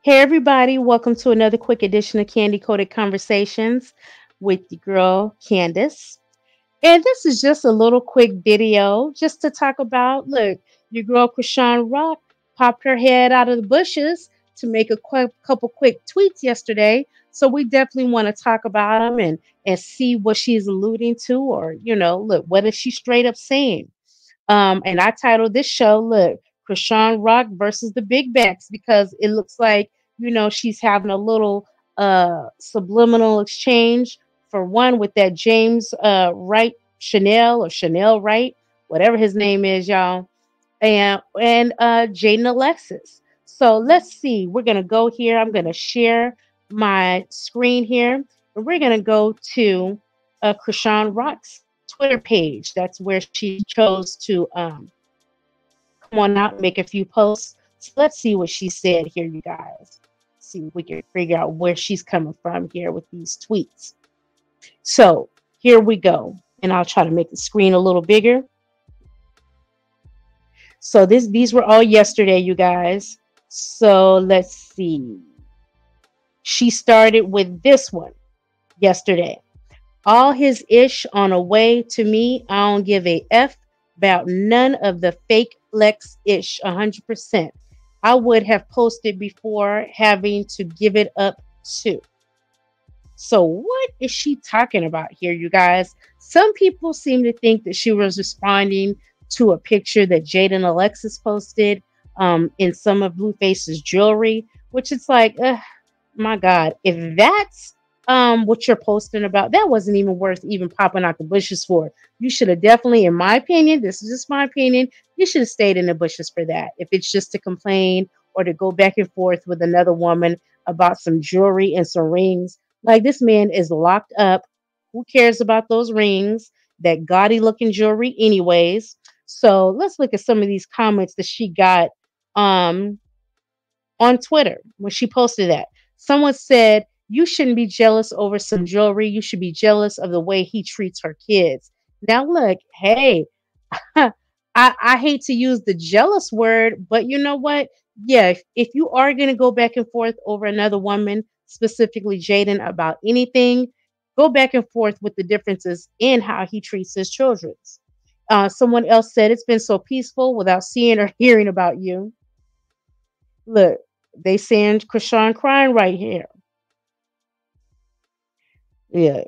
Hey, everybody, welcome to another quick edition of Candy Coated Conversations with your girl, Candace. And this is just a little quick video just to talk about look, your girl, Chrisean Rock, popped her head out of the bushes to make a couple quick tweets yesterday. So we definitely want to talk about them and see what she's alluding to, or, look, what is she straight up saying? And I titled this show, look, Chrisean Rock versus the Big Backs, because it looks like, she's having a little subliminal exchange for one with that James Wright Chanel or Chanel Wright, whatever his name is, y'all, and Jaden Alexis. So let's see. We're gonna go here. I'm gonna share my screen here, and we're gonna go to Chrisean Rock's Twitter page. That's where she chose to come on out and make a few posts. So let's see what she said here, you guys. See if we can figure out where she's coming from here with these tweets. So here we go. And I'll try to make the screen a little bigger. So these were all yesterday, you guys. So let's see. She started with this one yesterday. All his ish on a way to me. I don't give a F about none of the fake flex ish 100%. I would have posted before having to give it up too. So what is she talking about here, you guys? Some people seem to think that she was responding to a picture that Jaden Alexis posted in some of Blueface's jewelry, which it's like, my God, if that's what you're posting about, that wasn't even worth even popping out the bushes for. You should have definitely, in my opinion, this is just my opinion, you should have stayed in the bushes for that. If it's just to complain or to go back and forth with another woman about some jewelry and some rings, like this man is locked up. Who cares about those rings, that gaudy looking jewelry anyways? So let's look at some of these comments that she got um on Twitter when she posted that. Someone said, you shouldn't be jealous over some jewelry. You should be jealous of the way he treats her kids. Now, look, hey, I hate to use the jealous word, but you know what? Yeah, if you are going to go back and forth over another woman, specifically Jaden, about anything, go back and forth with the differences in how he treats his children. Someone else said, it's been so peaceful without seeing or hearing about you. Look, they saying Chrisean crying right here. Yeah.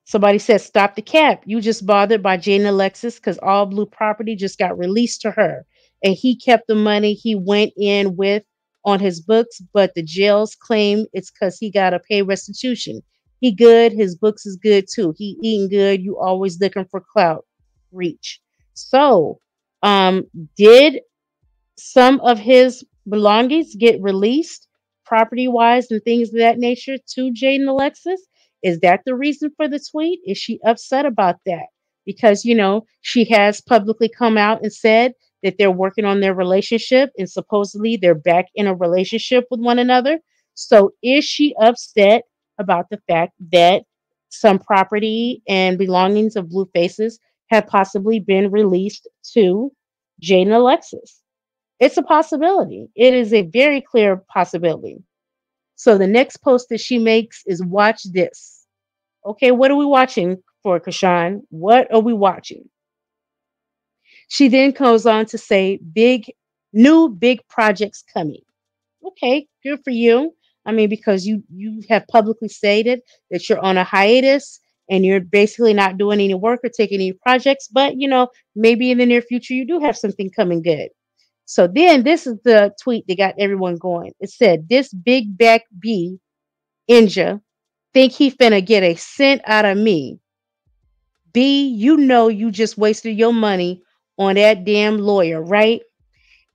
Somebody said, stop the cap. You just bothered by Jane Alexis because all blue property just got released to her. And he kept the money he went in with on his books, but the jails claim it's because he got to pay restitution. He good. His books is good too. He eating good. You always looking for clout. Reach. So, did some of his belongings get released, property wise and things of that nature, to Jaden Alexis? Is that the reason for the tweet? Is she upset about that? Because, she has publicly come out and said that they're working on their relationship and supposedly they're back in a relationship with one another. So is she upset about the fact that some property and belongings of Blue Faces have possibly been released to Jaden Alexis? It's a possibility. It is a very clear possibility. So the next post that she makes is watch this. Okay, what are we watching for, Chrisean? What are we watching? She then goes on to say, big projects coming. Okay, good for you. I mean, because you have publicly stated that you're on a hiatus and you're basically not doing any work or taking any projects, but maybe in the near future you do have something coming good. So then this is the tweet that got everyone going. It said, this big back B Inja think he finna get a cent out of me. B, you just wasted your money on that damn lawyer, right?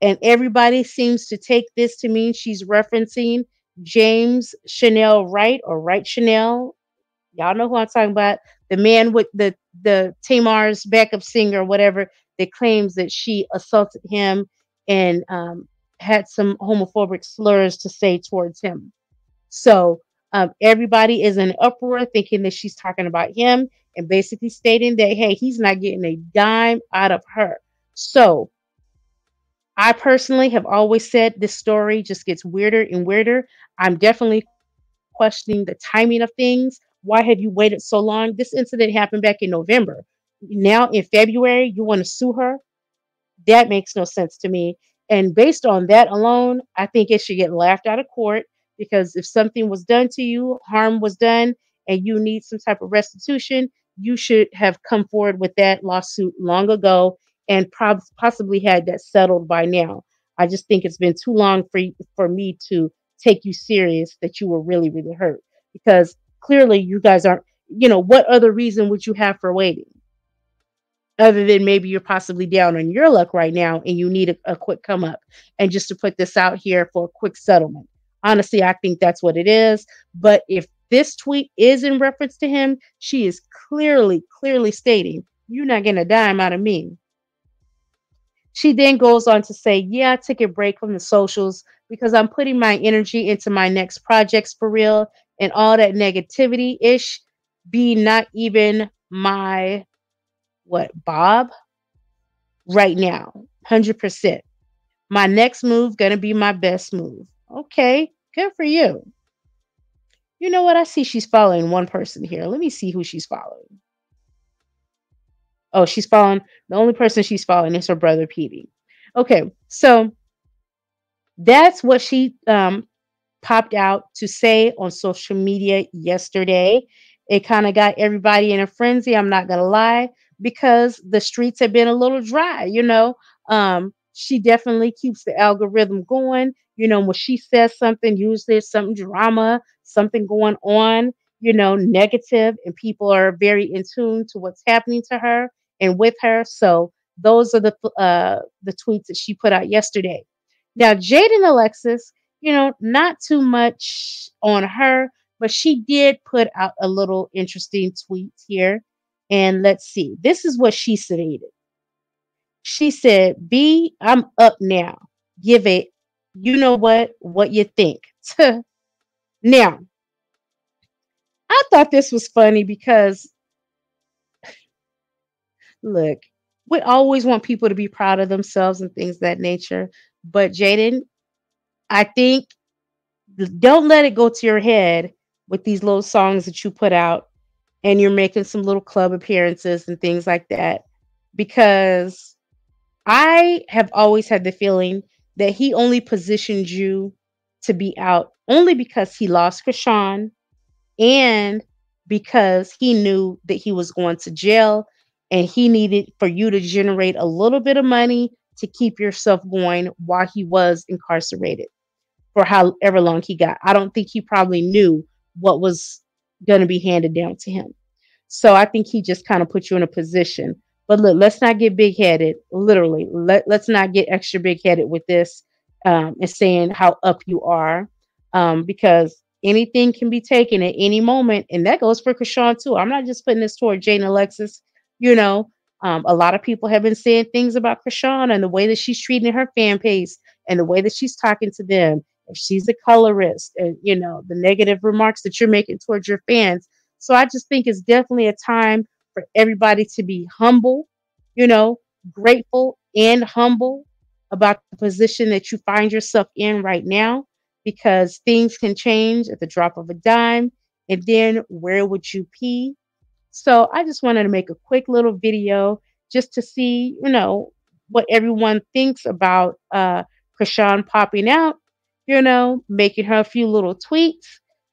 And everybody seems to take this to mean she's referencing James Chanel Wright or Wright Chanel. Y'all know who I'm talking about. The man with the Tamar's backup singer or whatever that claims that she assaulted him and had some homophobic slurs to say towards him. So everybody is in uproar thinking that she's talking about him and basically stating that, hey, he's not getting a dime out of her. So I personally have always said this story just gets weirder and weirder. I'm definitely questioning the timing of things. Why have you waited so long? This incident happened back in November. Now in February, you want to sue her? That makes no sense to me. And based on that alone, I think it should get laughed out of court because if something was done to you, harm was done, and you need some type of restitution, you should have come forward with that lawsuit long ago and possibly had that settled by now. I just think it's been too long for me to take you serious that you were really, really hurt because clearly you guys aren't, what other reason would you have for waiting? Other than maybe you're possibly down on your luck right now and you need a quick come up and just to put this out here for a quick settlement. Honestly, I think that's what it is. But if this tweet is in reference to him, she is clearly, clearly stating, you're not getting a dime out of me. She then goes on to say, yeah, I took a break from the socials because I'm putting my energy into my next projects for real and all that negativity ish be not even my what Bob right now, 100%. My next move gonna be my best move. Okay, good for you. You know what? I see she's following one person here. Let me see who she's following. Oh, she's following the only person she's following is her brother Petey. Okay, so that's what she popped out to say on social media yesterday. It kind of got everybody in a frenzy. I'm not going to lie, because the streets have been a little dry, She definitely keeps the algorithm going. When she says something, usually there's something drama, something going on, negative, and people are very in tune to what's happening to her and with her. So those are the tweets that she put out yesterday. Now, Jaden Alexis, not too much on her, but she did put out a little interesting tweet here. And let's see. This is what she stated. She said, B, I'm up now. Give it, you know what you think. Now, I thought this was funny because, look, we always want people to be proud of themselves and things of that nature. But Jaden, I think don't let it go to your head with these little songs that you put out and you're making some little club appearances and things like that, because I have always had the feeling that he only positioned you to be out only because he lost Krishan and because he knew that he was going to jail and he needed for you to generate a little bit of money to keep yourself going while he was incarcerated for however long he got. I don't think he probably knew what was going to be handed down to him. So I think he just kind of put you in a position. But look, let's not get big headed. Literally, let's not get extra big headed with this and saying how up you are, because anything can be taken at any moment, and that goes for Krishan too. I'm not just putting this toward Jane Alexis. You know, a lot of people have been saying things about Krishan and the way that she's treating her fan base and the way that she's talking to them. If she's a colorist, and the negative remarks that you're making towards your fans. So I just think it's definitely a time for everybody to be humble, you know, grateful and humble about the position that you find yourself in right now, because things can change at the drop of a dime. And then where would you be? So I just wanted to make a quick little video just to see, what everyone thinks about Krishan popping out, making her a few little tweets.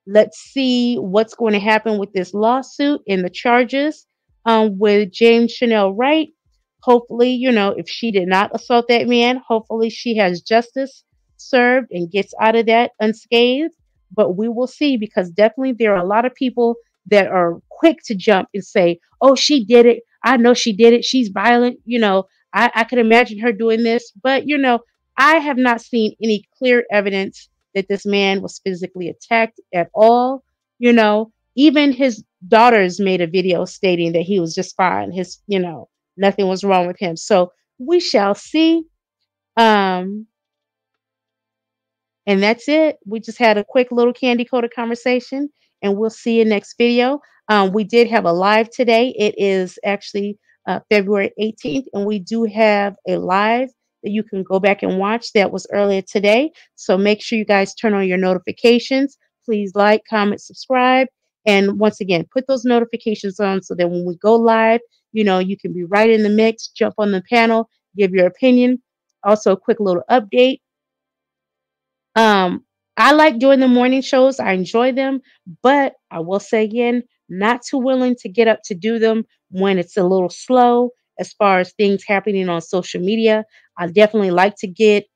Let's see what's going to happen with this lawsuit and the charges with James Chanel Wright. Hopefully, if she did not assault that man, hopefully she has justice served and gets out of that unscathed. But we will see, because definitely there are a lot of people that are quick to jump and say, oh, she did it. I know she did it. She's violent. I could imagine her doing this. But, I have not seen any clear evidence that this man was physically attacked at all. Even his daughters made a video stating that he was just fine. Nothing was wrong with him. So we shall see. Um, and that's it. We just had a quick little candy coated conversation, and we'll see you next video. We did have a live today. It is actually February 18th, and we do have a live that you can go back and watch that was earlier today. So make sure you guys turn on your notifications. Please like, comment, subscribe. And once again, put those notifications on so that when we go live, you can be right in the mix, jump on the panel, give your opinion. Also, a quick little update. Um, I like doing the morning shows. I enjoy them, but I will say again, not too willing to get up to do them when it's a little slow as far as things happening on social media. I definitely like to get,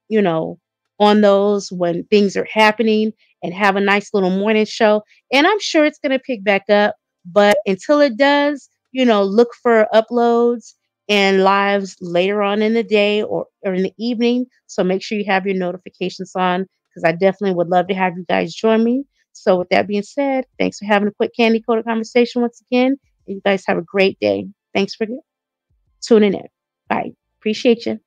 on those when things are happening and have a nice little morning show. And I'm sure it's going to pick back up, but until it does, look for uploads and lives later on in the day or in the evening. So make sure you have your notifications on because I definitely would love to have you guys join me. So, with that being said, thanks for having a quick candy coated conversation once again. And you guys have a great day. Thanks for tuning in. Bye. Appreciate you.